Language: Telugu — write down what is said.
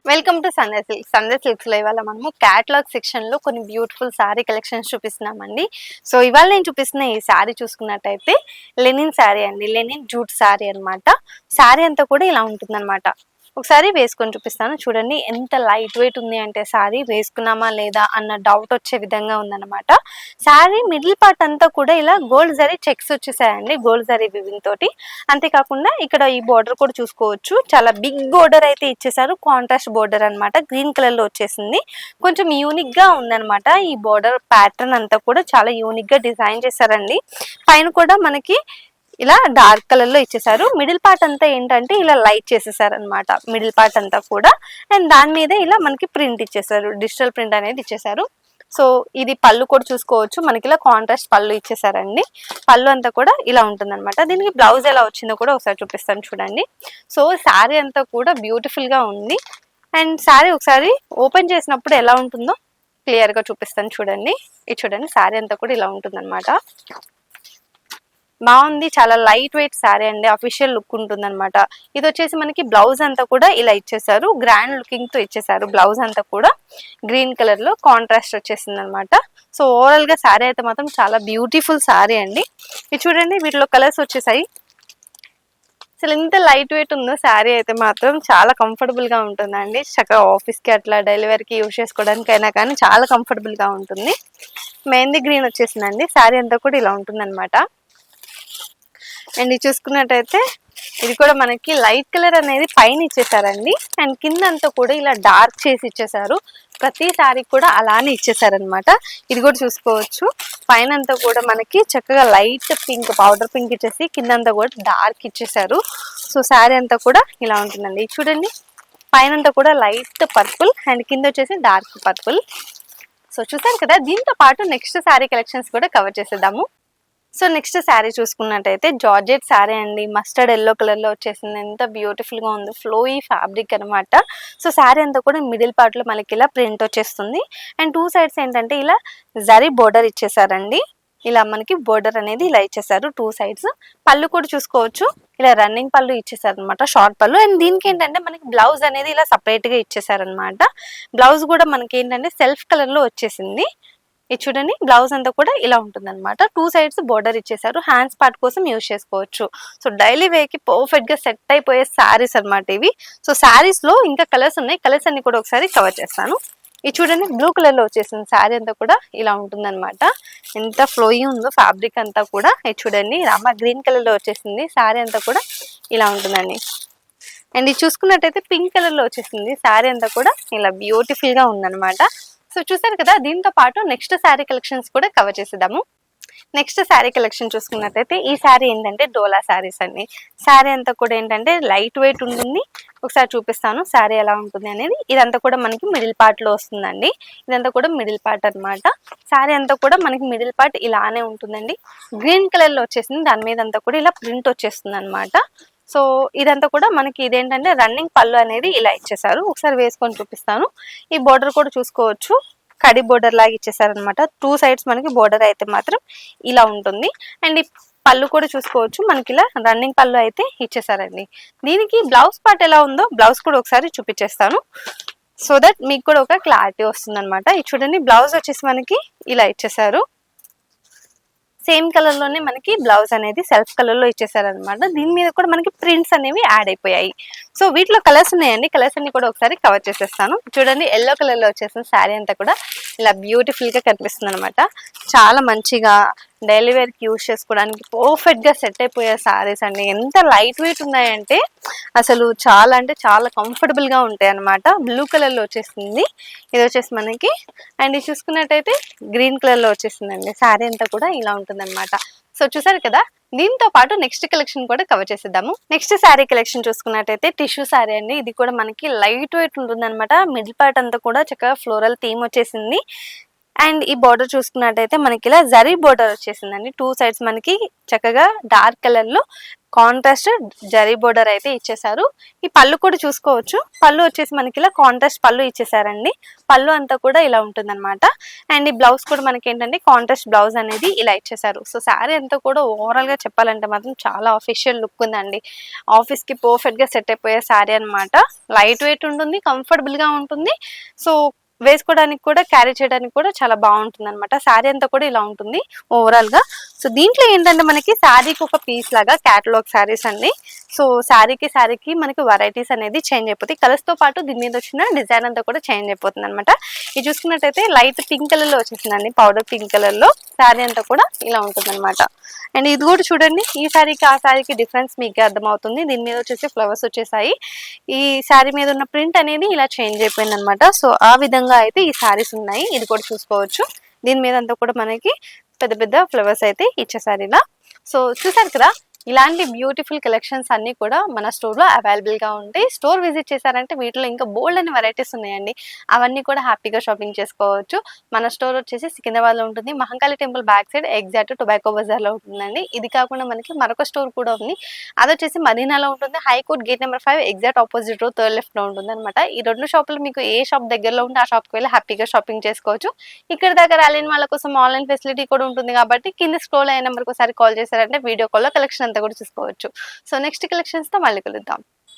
Welcome to Sunday silks. Sunday silks లో ఇవాళ మనము క్యాటలాగ్ సెక్షన్ లో కొన్ని బ్యూటిఫుల్ శారీ కలెక్షన్స్ చూపిస్తున్నామండి. సో ఇవాళ నేను చూపిస్తున్న ఈ శారీ చూసుకున్నట్టయితే లెనిన్ శారీ అండి, లెనిన్ జూట్ శారీ అన్నమాట. శారీ అంతా కూడా ఇలా ఉంటుందన్నమాట. ఒకసారి వేసుకొని చూపిస్తాను చూడండి. ఎంత లైట్ వెయిట్ ఉంది అంటే శారీ వేసుకున్నామా లేదా అన్న డౌట్ వచ్చే విధంగా ఉందన్నమాట. శారీ మిడిల్ పార్ట్ అంతా కూడా ఇలా గోల్డ్ జరీ చెక్స్ వచ్చేసాయండి, గోల్డ్ జరీ వివింగ్ తోటి. అంతేకాకుండా ఇక్కడ ఈ బోర్డర్ కూడా చూసుకోవచ్చు, చాలా బిగ్ బోర్డర్ అయితే ఇచ్చేసారు. కాంట్రాస్ట్ బోర్డర్ అన్నమాట, గ్రీన్ కలర్ లో వచ్చేసింది. కొంచెం యూనిక్ గా ఉందన్నమాట. ఈ బోర్డర్ ప్యాటర్న్ అంతా కూడా చాలా యూనిక్ గా డిజైన్ చేశారండి. పైన కూడా మనకి ఇలా డార్క్ కలర్ లో ఇచ్చేసారు. మిడిల్ పార్ట్ అంతా ఏంటంటే ఇలా లైట్ చేసేసారు అనమాట, మిడిల్ పార్ట్ అంతా కూడా. అండ్ దాని మీద ఇలా మనకి ప్రింట్ ఇచ్చేసారు, డిజిటల్ ప్రింట్ అనేది ఇచ్చేసారు. సో ఇది పళ్ళు కూడా చూసుకోవచ్చు, మనకి ఇలా కాంట్రాస్ట్ పళ్ళు ఇచ్చేసారండి. పళ్ళు అంతా కూడా ఇలా ఉంటుంది అనమాట. దీనికి బ్లౌజ్ ఎలా వచ్చిందో కూడా ఒకసారి చూపిస్తాను చూడండి. సో శారీ అంతా కూడా బ్యూటిఫుల్ గా ఉంది. అండ్ శారీ ఒకసారి ఓపెన్ చేసినప్పుడు ఎలా ఉంటుందో క్లియర్ గా చూపిస్తాను చూడండి. ఇది చూడండి, శారీ అంతా కూడా ఇలా ఉంటుంది అనమాట. బాగుంది, చాలా లైట్ వెయిట్ శారీ అండి, అఫీషియల్ లుక్ ఉంటుంది అనమాట. ఇది వచ్చేసి మనకి బ్లౌజ్ అంతా కూడా ఇలా ఇచ్చేసారు, గ్రాండ్ లుకింగ్ తో ఇచ్చేసారు. బ్లౌజ్ అంతా కూడా గ్రీన్ కలర్ లో కాంట్రాస్ట్ వచ్చేసింది అనమాట. సో ఓవరాల్ గా శారీ అయితే మాత్రం చాలా బ్యూటిఫుల్ శారీ అండి. ఇది చూడండి, వీటిలో కలర్స్ వచ్చేసాయి. అసలు ఎంత లైట్ వెయిట్ ఉందో శారీ అయితే మాత్రం చాలా కంఫర్టబుల్ గా ఉంటుందండి. చక్కగా ఆఫీస్ కి అట్లా డెలివరీకి యూజ్ చేసుకోవడానికైనా కానీ చాలా కంఫర్టబుల్ గా ఉంటుంది. మెహందీ గ్రీన్ వచ్చేసిందండి. శారీ అంతా కూడా ఇలా ఉంటుంది అనమాట. అండ్ ఇది చూసుకున్నట్టయితే ఇది కూడా మనకి లైట్ కలర్ అనేది పైన ఇచ్చేసారండి. అండ్ కింద అంతా కూడా ఇలా డార్క్ చేసి ఇచ్చేసారు. ప్రతి శారీ కూడా అలానే ఇచ్చేసారనమాట. ఇది కూడా చూసుకోవచ్చు, పైన అంతా కూడా మనకి చక్కగా లైట్ పింక్, పౌడర్ పింక్ ఇచ్చేసి కిందంతా కూడా డార్క్ ఇచ్చేసారు. సో శారీ అంతా కూడా ఇలా ఉంటుందండి. చూడండి, పైన అంతా కూడా లైట్ పర్పుల్ అండ్ కింద వచ్చేసి డార్క్ పర్పుల్. సో చూసారు కదా, దీంతో పాటు నెక్స్ట్ శారీ కలెక్షన్స్ కూడా కవర్ చేసేద్దాము. సో నెక్స్ట్ శారీ చూసుకున్నట్టయితే జార్జెట్ శారీ అండి, మస్టర్డ్ ఎల్లో కలర్ లో వచ్చేసింది. ఎంత బ్యూటిఫుల్ గా ఉంది, ఫ్లోయీ ఫ్యాబ్రిక్ అనమాట. సో శారీ అంతా కూడా మిడిల్ పార్ట్ లో మనకి ఇలా ప్రింట్ వచ్చేస్తుంది. అండ్ టూ సైడ్స్ ఏంటంటే ఇలా జరీ బోర్డర్ ఇచ్చేసారండి. ఇలా మనకి బోర్డర్ అనేది ఇలా ఇచ్చేసారు టూ సైడ్స్. పళ్ళు కూడా చూసుకోవచ్చు, ఇలా రన్నింగ్ పళ్ళు ఇచ్చేసారు అనమాట, షార్ట్ పళ్ళు. అండ్ దీనికి ఏంటంటే మనకి బ్లౌజ్ అనేది ఇలా సపరేట్ గా ఇచ్చేసారనమాట. బ్లౌజ్ కూడా మనకి ఏంటంటే సెల్ఫ్ కలర్ లో వచ్చేసింది. ఇది చూడండి, బ్లౌజ్ అంతా కూడా ఇలా ఉంటుంది అనమాట. టూ సైడ్స్ బోర్డర్ ఇచ్చేసారు, హ్యాండ్స్ పార్ట్ కోసం యూజ్ చేసుకోవచ్చు. సో డైలీ వేర్ కి పర్ఫెక్ట్ గా సెట్ అయిపోయే శారీస్ అనమాట ఇవి. సో శారీస్ లో ఇంకా కలర్స్ ఉన్నాయి, కలర్స్ అన్ని కూడా ఒకసారి కవర్ చేస్తాను. ఇది చూడండి, బ్లూ కలర్ లో వచ్చేసింది. శారీ అంతా కూడా ఇలా ఉంటుంది అనమాట. ఎంత ఫ్లోయి ఉందో ఫ్యాబ్రిక్ అంతా కూడా. ఇది చూడండి, రామా గ్రీన్ కలర్ లో వచ్చేసింది. శారీ అంతా కూడా ఇలా ఉంటుందండి. అండ్ ఇది చూసుకున్నట్టయితే పింక్ కలర్ లో వచ్చేసింది. శారీ అంతా కూడా ఇలా బ్యూటిఫుల్ గా ఉందన్నమాట. సో చూసారు కదా, దీంతో పాటు నెక్స్ట్ శారీ కలెక్షన్స్ కూడా కవర్ చేసేద్దాము. నెక్స్ట్ శారీ కలెక్షన్ చూసుకున్నట్టయితే ఈ శారీ ఏంటంటే డోలా శారీస్ అండి. శారీ అంతా కూడా ఏంటంటే లైట్ వెయిట్ ఉంటుంది. ఒకసారి చూపిస్తాను శారీ ఎలా ఉంటుంది అనేది. ఇదంతా కూడా మనకి మిడిల్ పార్ట్ లో వస్తుందండి. ఇదంతా కూడా మిడిల్ పార్ట్ అనమాట. శారీ అంతా కూడా మనకి మిడిల్ పార్ట్ ఇలానే ఉంటుందండి. గ్రీన్ కలర్ లో వచ్చేసింది, దాని మీద అంతా కూడా ఇలా ప్రింట్ వచ్చేస్తుంది అనమాట. సో ఇదంతా కూడా మనకి ఇదేంటంటే రన్నింగ్ పళ్ళు అనేది ఇలా ఇచ్చేసారు. ఒకసారి వేసుకొని చూపిస్తాను. ఈ బోర్డర్ కూడా చూసుకోవచ్చు, కడి బోర్డర్ లాగా ఇచ్చేసారనమాట. టూ సైడ్స్ మనకి బోర్డర్ అయితే మాత్రం ఇలా ఉంటుంది. అండ్ ఈ పళ్ళు కూడా చూసుకోవచ్చు, మనకి ఇలా రన్నింగ్ పళ్ళు అయితే ఇచ్చేసారండి. దీనికి బ్లౌజ్ పార్ట్ ఎలా ఉందో బ్లౌజ్ కూడా ఒకసారి చూపించేస్తాను, సో దట్ మీకు కూడా ఒక క్లారిటీ వస్తుంది అనమాట. ఇది చూడండి, బ్లౌజ్ వచ్చేసి మనకి ఇలా ఇచ్చేసారు. సేమ్ కలర్ లోనే మనకి బ్లౌజ్ అనేది సెల్ఫ్ కలర్ లో ఇచ్చేసారనమాట. దీని మీద కూడా మనకి ప్రింట్స్ అనేవి యాడ్ అయిపోయాయి. సో వీటిలో కలర్స్ ఉన్నాయండి, కలర్స్ అన్ని కూడా ఒకసారి కవర్ చేసేస్తాను. చూడండి, ఎల్లో కలర్ లో వచ్చేసిన శారీ అంతా కూడా ఇలా బ్యూటిఫుల్ గా కనిపిస్తుంది అనమాట. చాలా మంచిగా డైలీ వేర్ కి యూజ్ చేసుకోవడానికి పర్ఫెక్ట్ గా సెట్ అయిపోయే శారీస్ అండి. ఎంత లైట్ వెయిట్ ఉన్నాయంటే అసలు చాలా అంటే చాలా కంఫర్టబుల్ గా ఉంటాయి అనమాట. బ్లూ కలర్ లో వచ్చేసింది ఇది వచ్చేసి మనకి. అండ్ ఇది చూసుకున్నట్టయితే గ్రీన్ కలర్ లో వచ్చేసిందండి. శారీ అంతా కూడా ఇలా ఉంటుంది అనమాట. సో చూసారు కదా, దీంతో పాటు నెక్స్ట్ కలెక్షన్ కూడా కవర్ చేసేద్దాము. నెక్స్ట్ శారీ కలెక్షన్ చూసుకున్నట్టయితే టిష్యూ శారీ అండి. ఇది కూడా మనకి లైట్ వెయిట్ ఉంటుంది అనమాట. మిడిల్ పార్ట్ అంతా కూడా చక్కగా ఫ్లోరల్ థీమ్ వచ్చేసింది. అండ్ ఈ బార్డర్ చూసుకున్నట్టయితే మనకి ఇలా జరీ బార్డర్ వచ్చేసిందండి. 2 సైడ్స్ మనకి చక్కగా డార్క్ కలర్ లో కాంట్రాస్ట్ జరీ బోర్డర్ అయితే ఇచ్చేసారు. ఈ పళ్ళు కూడా చూసుకోవచ్చు. పళ్ళు వచ్చేసి మనకి ఇలా కాంట్రాస్ట్ పళ్ళు ఇచ్చేసారండి. పళ్ళు అంతా కూడా ఇలా ఉంటుందన్నమాట. అండ్ ఈ బ్లౌజ్ కూడా మనకి ఏంటంటే కాంట్రాస్ట్ బ్లౌజ్ అనేది ఇలా ఇచ్చేసారు. సో శారీ అంతా కూడా ఓవరాల్ గా చెప్పాలంటే మాత్రం చాలా అఫీషియల్ లుక్ ఉందండి. ఆఫీస్ కి పర్ఫెక్ట్ గా సెట్ అయిపోయే శారీ అనమాట. లైట్ వెయిట్ ఉంటుంది, కంఫర్టబుల్ గా ఉంటుంది. సో వేసుకోవడానికి కూడా క్యారీ చేయడానికి కూడా చాలా బాగుంటుంది అనమాట. శారీ అంతా కూడా ఇలా ఉంటుంది ఓవరాల్ గా. సో దీంట్లో ఏంటంటే మనకి శారీకి ఒక పీస్ లాగా క్యాటలాగ్ శారీస్ అండి. సో శారీకి మనకి వెరైటీస్ అనేది చేంజ్ అయిపోతాయి. కలర్స్ తో పాటు దీని మీద వచ్చిన డిజైన్ అంతా కూడా చేంజ్ అయిపోతుంది అనమాట. ఇది చూసుకున్నట్టయితే లైట్ పింక్ కలర్ లో వచ్చేసిందండి, పౌడర్ పింక్ కలర్ లో శారీ అంతా కూడా ఇలా ఉంటుంది అనమాట. అండ్ ఇది కూడా చూడండి, ఈ శారీకి ఆ శారీకి డిఫరెన్స్ మీకు అర్థమవుతుంది. దీని మీద వచ్చేసి ఫ్లవర్స్ వచ్చేసాయి. ఈ శారీ మీద ఉన్న ప్రింట్ అనేది ఇలా చేంజ్ అయిపోయింది అనమాట. సో ఆ విధంగా అయితే ఈ శారీస్ ఉన్నాయి. ఇది కూడా చూసుకోవచ్చు. దీని మీద అంతా కూడా మనకి పెద్ద పెద్ద ఫ్లవర్స్ అయితే ఇచ్చేసారు ఇలా. సో చూసారు కదా, ఇలాంటి బ్యూటిఫుల్ కలెక్షన్స్ అన్ని కూడా మన స్టోర్ లో అవైలబుల్ గా ఉంటాయి. స్టోర్ విజిట్ చేశారంటే వీటిలో ఇంకా బోల్డ్ అని వెరైటీస్ ఉన్నాయండి. అవన్నీ కూడా హ్యాపీగా షాపింగ్ చేసుకోవచ్చు. మన స్టోర్ వచ్చేసి సికింద్రాబాద్ లో ఉంటుంది. Mahankali temple back side exact tobacco బజార్ లో ఉంటుందండి. ఇది కాకుండా మనకి మరొక స్టోర్ కూడా ఉంది. అది వచ్చేసి మదీనాలో ఉంటుంది. High court gate number 5 exact opposite రో థర్డ్ లెఫ్ట్ లో ఉంటుంది అనమాట. ఈ రెండు షాపులు మీకు ఏ షాప్ దగ్గరలో ఉంటే ఆ షాప్ కి వెళ్ళి హ్యాపీగా షాపింగ్ చేసుకోవచ్చు. ఇక్కడ దగ్గర రాలేని వాళ్ళ కోసం ఆన్లైన్ ఫెసిలిటీ కూడా ఉంటుంది కాబట్టి కింద స్క్రోల్ అయిన నెంబర్కి ఒకసారి కాల్ చేశారంటే వీడియో కాల్ లో కలెక్షన్ అంతా కూడా చూసుకోవచ్చు. సో నెక్స్ట్ కలెక్షన్స్ తో మళ్ళీ కలుద్దాం.